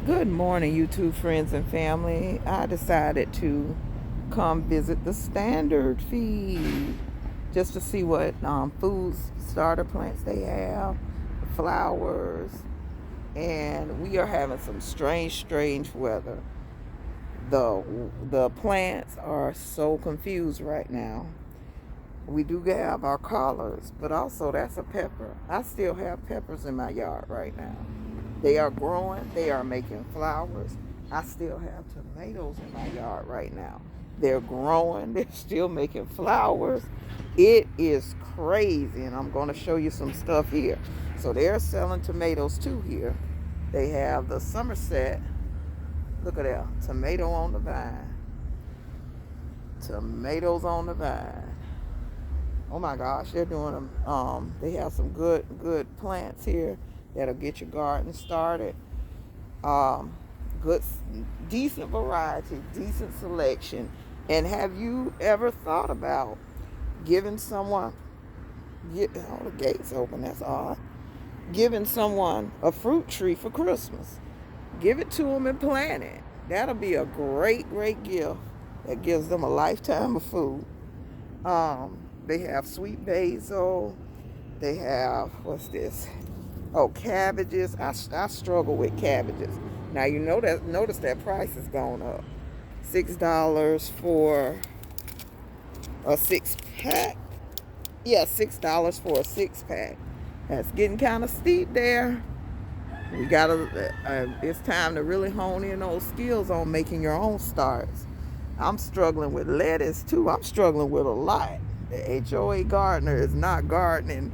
Good morning, YouTube friends and family. I decided to come visit the Standard Feed just to see what food starter plants they have, flowers, and we are having some strange weather. The plants are so confused right now. We do have our collards, but also that's a pepper. I still have peppers in my yard right now. They are growing, they are making flowers. I still have tomatoes in my yard right now. They're growing, they're still making flowers. It is crazy, and I'm going to show you some stuff here. So they're selling tomatoes too here. They have the Somerset. Look at that, tomato on the vine. Tomatoes on the vine. Oh my gosh, they're doing them. They have some good plants here that'll get your garden started. Um, good, decent variety, decent selection. And have you ever thought about giving someone? Oh, the gates open. That's odd. Giving someone a fruit tree for Christmas. Give it to them and plant it. That'll be a great gift that gives them a lifetime of food. They have sweet basil. They have, what's this? Oh, cabbages. I struggle with cabbages. Now you know that. Notice that price has gone up. $6 for a 6-pack. Yeah, $6 for a 6-pack. That's getting kind of steep there. We gotta. It's time to really hone in those skills on making your own starts. I'm struggling with lettuce too. I'm struggling with a lot. The HOA gardener is not gardening.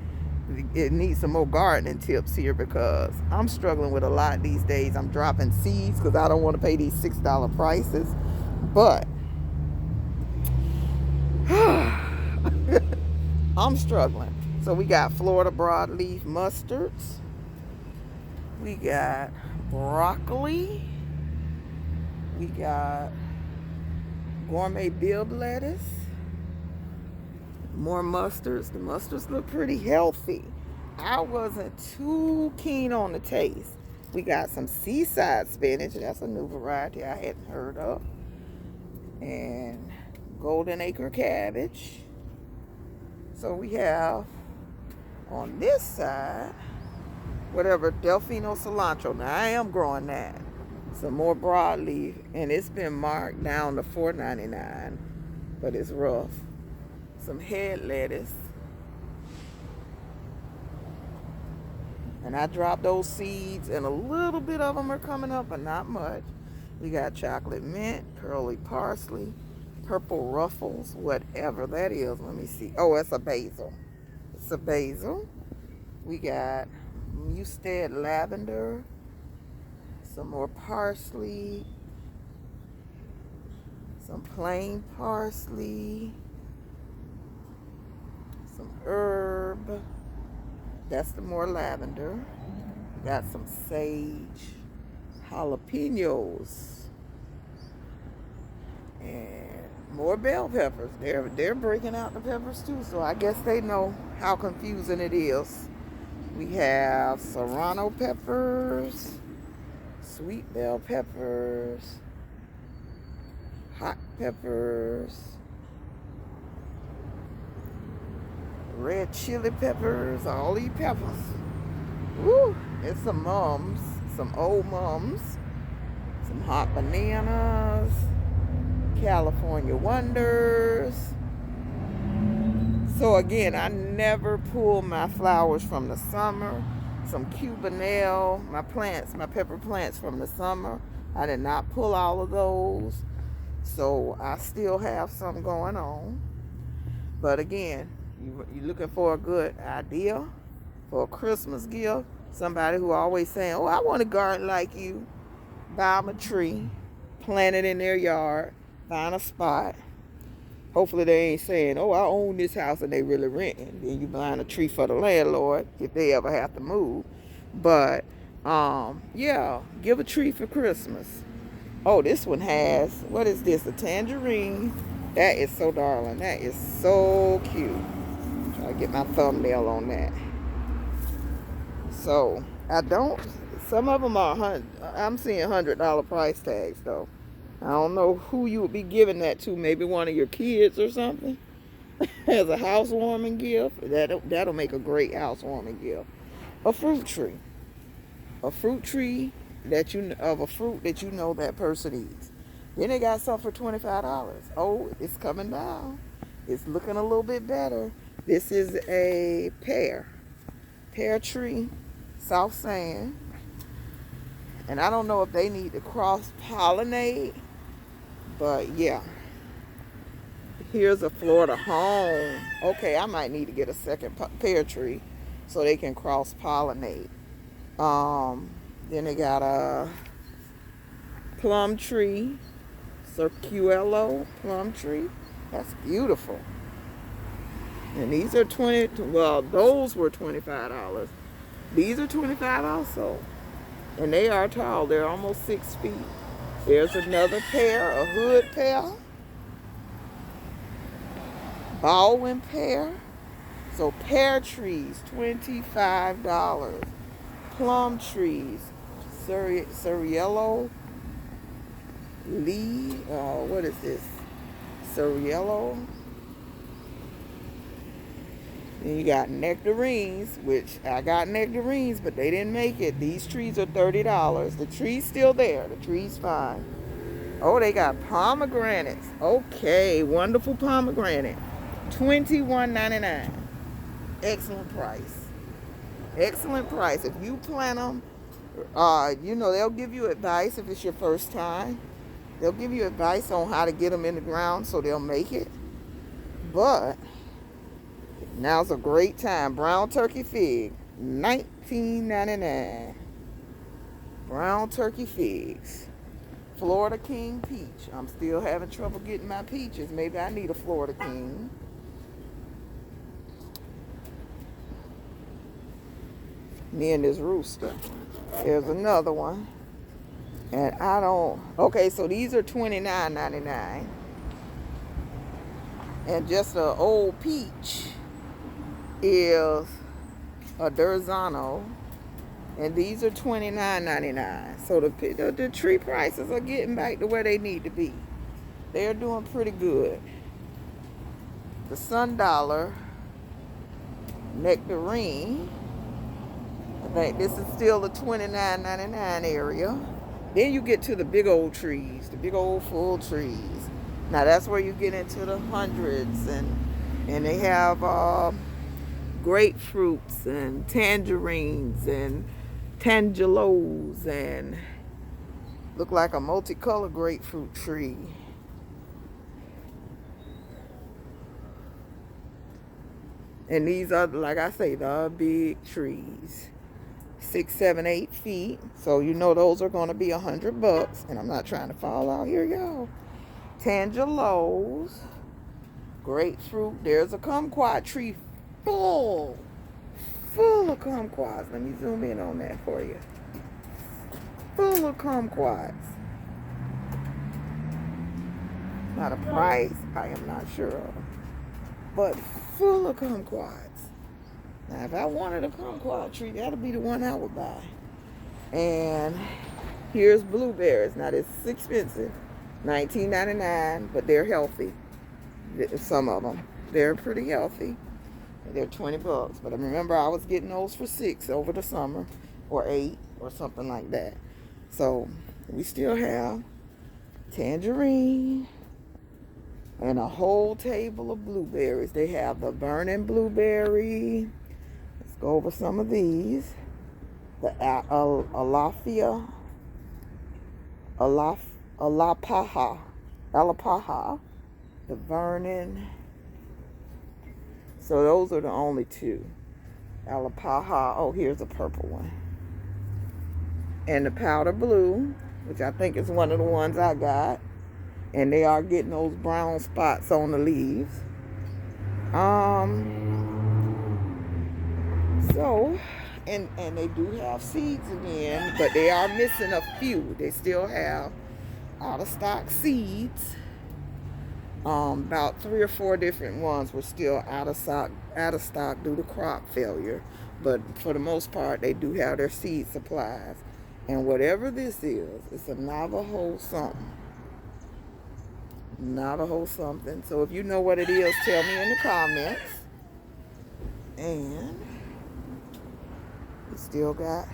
It needs some more gardening tips here because I'm struggling with a lot these days. I'm dropping seeds because I don't want to pay these $6 prices. But I'm struggling. So we got Florida broadleaf mustards. We got broccoli. We got gourmet build lettuce. More mustards. The mustards look pretty healthy. I wasn't too keen on the taste. We got some seaside spinach. That's a new variety I hadn't heard of. And golden acre cabbage. So we have on this side, whatever, Delfino cilantro. Now I am growing that. Some more broadleaf, and it's been marked down to $4.99, but it's rough. Some head lettuce, and I dropped those seeds, and a little bit of them are coming up, but not much. We got chocolate mint, curly parsley, purple ruffles, whatever that is. Let me see. Oh, it's a basil. It's a basil. We got Mustard lavender, some more parsley, some plain parsley, some herb. That's the more lavender. We got some sage, jalapenos, and more bell peppers. They're breaking out the peppers too, so I guess they know how confusing it is. We have serrano peppers, sweet bell peppers, hot peppers, red chili peppers, all these peppers. Woo! It's some mums, some old mums, some hot bananas, California wonders. So again, I never pull my flowers from the summer. Some cubanelle, my pepper plants from the summer. I did not pull all of those. So I still have some going on. But again, you're looking for a good idea for a Christmas gift. Somebody who always saying, oh, I want a garden like you. Buy them a tree, plant it in their yard, find a spot. Hopefully they ain't saying, oh, I own this house and they really renting. Then you buying a tree for the landlord if they ever have to move. But, yeah, give a tree for Christmas. Oh, this one has, what is this, a tangerine? That is so darling. That is so cute. Try to get my thumbnail on that. So, I don't Some of them are I'm seeing $100 price tags though. I don't know who you would be giving that to. Maybe one of your kids or something as a housewarming gift. That'll make a great housewarming gift. A fruit tree. A fruit tree of a fruit that you know that person eats. Then they got some for $25. Oh, it's coming down. It's looking a little bit better. This is a pear tree, South Sand. And I don't know if they need to cross-pollinate, but yeah. Here's a Florida home. Okay, I might need to get a second pear tree so they can cross-pollinate. Then they got a plum tree, Circuello plum tree. That's beautiful. And these are those were $25. These are $25 also. And they are tall. They're almost 6 feet. There's another pear, a hood pear. Baldwin pear. So pear trees, $25. Plum trees, Circuello Lee. What is this? Circuello. Then you got nectarines, which I got nectarines, but they didn't make it. These trees are $30. The tree's still there. The tree's fine. Oh, they got pomegranates. Okay, wonderful pomegranate. $21.99. Excellent price. Excellent price. If you plant them, they'll give you advice if it's your first time. They'll give you advice on how to get them in the ground so they'll make it. But now's a great time. Brown turkey fig, $19.99. Brown turkey figs. Florida King peach. I'm still having trouble getting my peaches. Maybe I need a Florida King. Me and this rooster. There's another one. And okay, so these are $29.99. And just an old peach is a Durzano. And these are $29.99. So the tree prices are getting back to where they need to be. They're doing pretty good. The Sundollar nectarine. I think this is still the $29.99 area. Then you get to the big old trees, the big old full trees. Now that's where you get into the hundreds, and they have grapefruits and tangerines and tangelos and look like a multicolored grapefruit tree. And these are, like I say, the big trees. 6, 7, 8 feet. So you know those are going to be $100. And I'm not trying to fall out here, y'all. Tangelos. Grapefruit. There's a kumquat tree full of kumquats. Let me zoom in on that for you. Full of kumquats. Not a price, I am not sure of. But full of kumquats. Now, if I wanted a kumquat tree, that'll be the one I would buy. And here's blueberries. Now, this is expensive. $19.99, but they're healthy. Some of them. They're pretty healthy. They're $20. But I remember I was getting those for $6 over the summer, or $8, or something like that. So, we still have tangerine and a whole table of blueberries. They have the burning blueberry. Let's go over some of these. The Alapaha, the Vernon. So those are the only two. Alapaha. Oh, here's a purple one. And the powder blue, which I think is one of the ones I got. And they are getting those brown spots on the leaves. So, and they do have seeds again, but they are missing a few. They still have out of stock seeds. About 3 or 4 different ones were still out of stock due to crop failure. But for the most part, they do have their seed supplies. And whatever this is, it's a Navajo something. Navajo something. So if you know what it is, tell me in the comments. And we still got,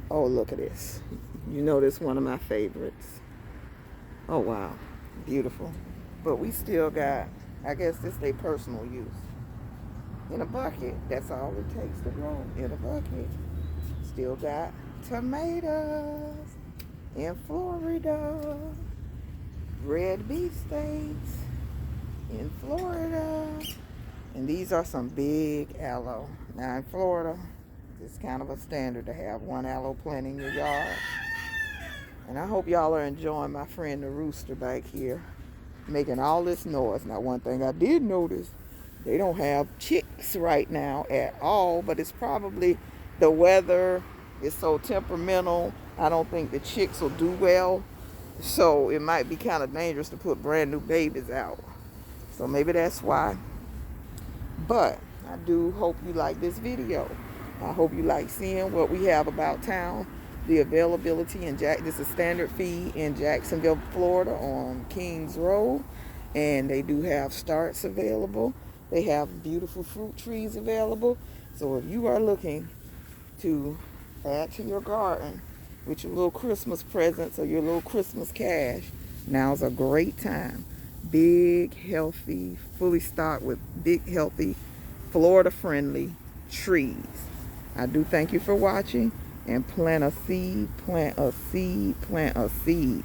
oh, look at this. You know this one of my favorites. Oh, wow. Beautiful. But we still got, I guess this they personal use. In a bucket. That's all it takes to grow in a bucket. Still got tomatoes in Florida. Red beefsteaks in Florida. And these are some big aloe. Now in Florida, it's kind of a standard to have one aloe plant in your yard. And I hope y'all are enjoying my friend the rooster back here making all this noise. Now one thing I did notice, they don't have chicks right now at all, but it's probably the weather is so temperamental. I don't think the chicks will do well. So it might be kind of dangerous to put brand new babies out. So maybe that's why. But I do hope you like this video. I hope you like seeing what we have about town. The availability in this is Standard Feed in Jacksonville, Florida on Kings Road. And they do have starts available. They have beautiful fruit trees available. So if you are looking to add to your garden with your little Christmas presents or your little Christmas cash, now's a great time. Big, healthy, fully stocked with big, healthy, Florida-friendly trees. I do thank you for watching. And plant a seed, plant a seed, plant a seed.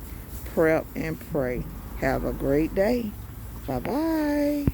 Prep and pray. Have a great day. Bye-bye.